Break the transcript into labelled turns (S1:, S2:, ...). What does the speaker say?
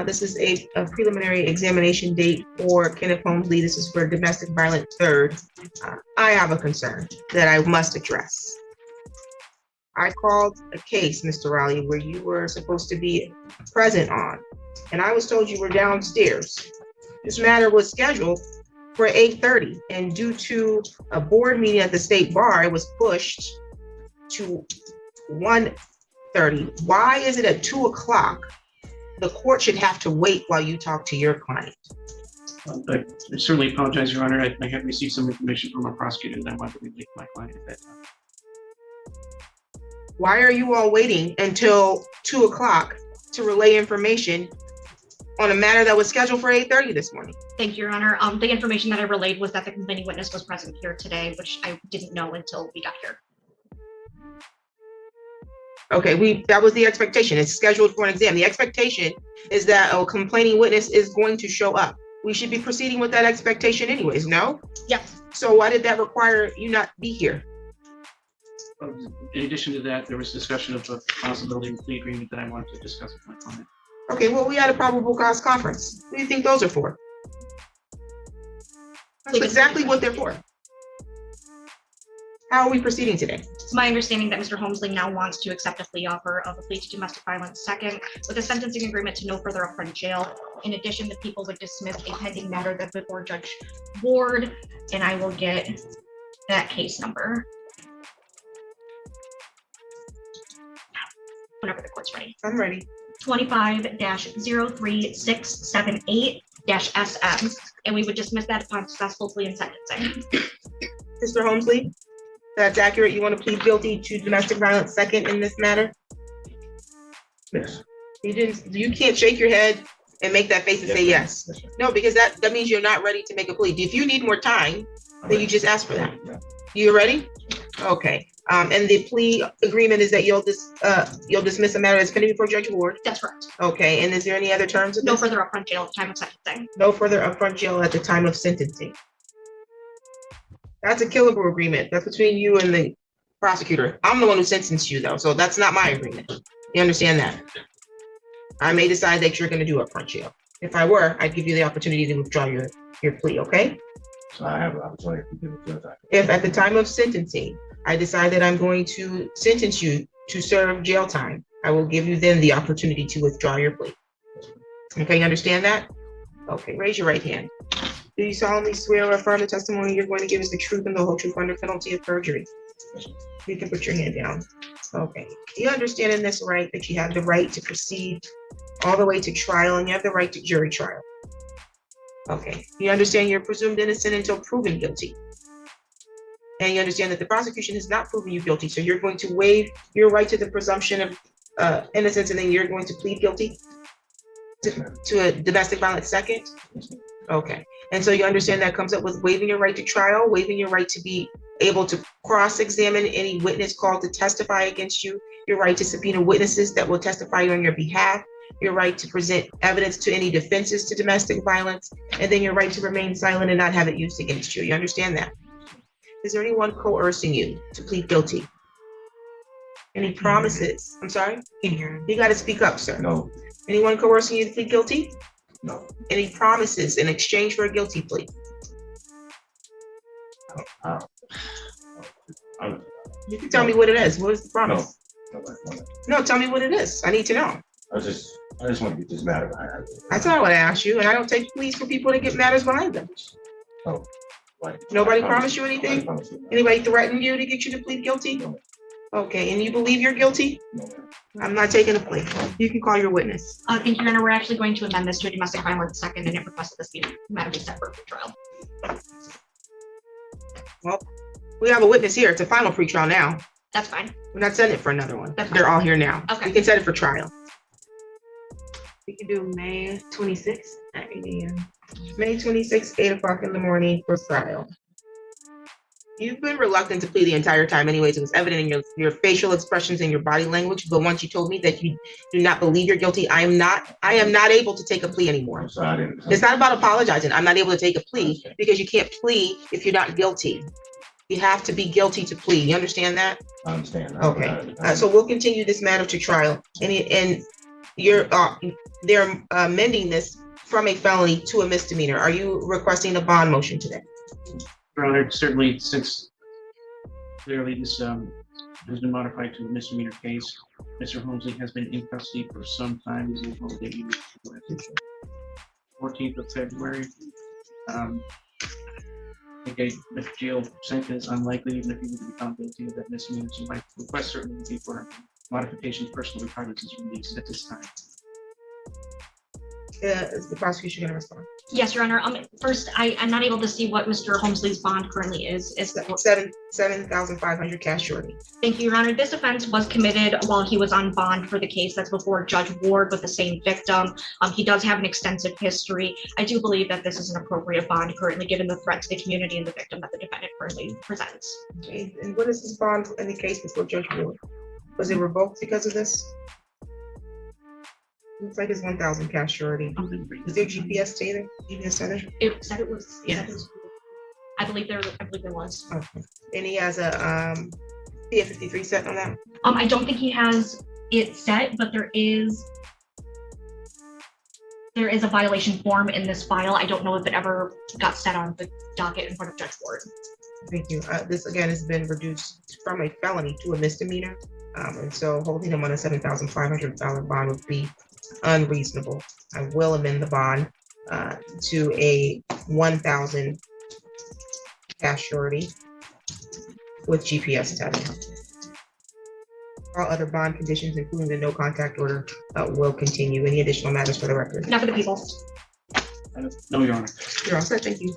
S1: This is a preliminary examination date for Kenneth Holmesley. This is for domestic violence third. I have a concern that I must address. I called a case, Mr. Riley, where you were supposed to be present on, and I was told you were downstairs. This matter was scheduled for 8:30, and due to a board meeting at the state bar, it was pushed to 1:30. Why is it at 2 o'clock? The court should have to wait while you talk to your client.
S2: I certainly apologize, Your Honor. I have received some information from our prosecutor that I wanted to relate to my client at that time.
S1: Why are you all waiting until 2 o'clock to relay information on a matter that was scheduled for 8:30 this morning?
S3: Thank you, Your Honor. The information that I relayed was that the complaining witness was present here today, which I didn't know until we got here.
S1: Okay, that was the expectation. It's scheduled for an exam. The expectation is that a complaining witness is going to show up. We should be proceeding with that expectation anyways, no?
S3: Yes.
S1: So why did that require you not be here?
S2: In addition to that, there was discussion of the possibility of the plea agreement that I wanted to discuss with my client.
S1: Okay, well, we had a probable cause conference. What do you think those are for? That's exactly what they're for. How are we proceeding today?
S3: It's my understanding that Mr. Holmesley now wants to accept a plea offer of a plea to domestic violence second with a sentencing agreement to no further upfront jail. In addition, the people would dismiss a pending matter that's before Judge Ward, and I will get that case number whenever the court's ready.
S1: I'm ready.
S3: 25-03678-SM, and we would dismiss that upon successful plea and sentencing.
S1: Mr. Holmesley, that's accurate. You want to plead guilty to domestic violence second in this matter?
S2: Yes.
S1: You can't shake your head and make that face and say yes. No, because that means you're not ready to make a plea. If you need more time, then you just ask for that. You ready? Okay. And the plea agreement is that you'll dismiss a matter that's pending before Judge Ward.
S3: That's correct.
S1: Okay. And is there any other terms of
S3: No
S1: this?
S3: further upfront jail at the time of sentencing.
S1: No further upfront jail at the time of sentencing. That's a killable agreement. That's between you and the prosecutor. I'm the one who sentenced you though, so that's not my agreement. You understand that? I may decide that you're going to do upfront jail. If I were, I'd give you the opportunity to withdraw your plea, okay?
S4: So I have an opportunity to give it to us.
S1: If at the time of sentencing, I decide that I'm going to sentence you to serve jail time, I will give you then the opportunity to withdraw your plea. Okay, you understand that? Okay, raise your right hand. Do you solemnly swear or affirm the testimony you're going to give is the truth and the whole truth under penalty of perjury? You can put your hand down. Okay. You understand in this right that you have the right to proceed all the way to trial and you have the right to jury trial. Okay. You understand you're presumed innocent until proven guilty. And you understand that the prosecution has not proven you guilty, so you're going to waive your right to the presumption of innocence, and then you're going to plead guilty to a domestic violence second? Okay. And so you understand that comes up with waiving your right to trial, waiving your right to be able to cross-examine any witness called to testify against you, your right to subpoena witnesses that will testify on your behalf, your right to present evidence to any defenses to domestic violence, and then your right to remain silent and not have it used against you. You understand that? Is there anyone coercing you to plead guilty? Any promises? I'm sorry? You got to speak up, sir.
S4: No.
S1: Anyone coercing you to plead guilty?
S4: No.
S1: Any promises in exchange for a guilty plea? You can tell me what it is. What is the promise? No, tell me what it is. I need to know.
S4: I just want to get this matter behind.
S1: That's not what I asked you, and I don't take pleas for people to get matters behind them.
S4: Oh.
S1: Nobody promised you anything? Anybody threatened you to get you to plead guilty?
S4: No.
S1: Okay, and you believe you're guilty?
S4: No.
S1: I'm not taking a plea. You can call your witness.
S3: Thank you, Your Honor. We're actually going to amend this to a domestic violence second, and it requested this matter be set for trial.
S1: Well, we have a witness here. It's a final pretrial now.
S3: That's fine.
S1: We're not setting it for another one.
S3: That's
S1: They're
S3: fine.
S1: all here now.
S3: Okay.
S1: We can set it for trial. We can do May 26th at 8 a.m. May 26th, 8 o'clock in the morning for trial. You've been reluctant to plea the entire time anyways. It was evident in your facial expressions and your body language. But once you told me that you do not believe you're guilty, I am not able to take a plea anymore. It's not about apologizing. I'm not able to take a plea because you can't plea if you're not guilty. You have to be guilty to plea. You understand that?
S4: I understand.
S1: Okay. So we'll continue this matter to trial. And they're amending this from a felony to a misdemeanor. Are you requesting a bond motion today?
S2: Your Honor, certainly since clearly this has been modified to a misdemeanor case, Mr. Holmesley has been in custody for some time. He's in holiday 14th of February. I think a jail sentence is unlikely, even if he would be found guilty of that misdemeanor. So my request certainly would be for modification of personal requirements is released at this time.
S1: Is the prosecution going to respond?
S3: Yes, Your Honor. First, I'm not able to see what Mr. Holmesley's bond currently is.
S1: $7,500 cash surety.
S3: Thank you, Your Honor. This offense was committed while he was on bond for the case that's before Judge Ward with the same victim. He does have an extensive history. I do believe that this is an appropriate bond currently, given the threat to the community and the victim that the defendant currently presents.
S1: Okay. And what is this bond in the case before Judge Ward? Was it revoked because of this? Looks like it's 1,000 cash surety. Is there GPS stay there? GPS center?
S3: It said it was.
S1: Yes.
S3: I believe there was.
S1: Okay. And he has a CA-53 set on that?
S3: I don't think he has it set, but there is a violation form in this file. I don't know if it ever got set on the docket in front of Judge Ward.
S1: Thank you. This again has been reduced from a felony to a misdemeanor. And so holding him on a $7,500 bond would be unreasonable. I will amend the bond to a 1,000 cash surety with GPS tagging. All other bond conditions, including the no contact order, will continue. Any additional matters for the record?
S3: Now for the people.
S2: No, Your Honor.
S1: You're all set. Thank you.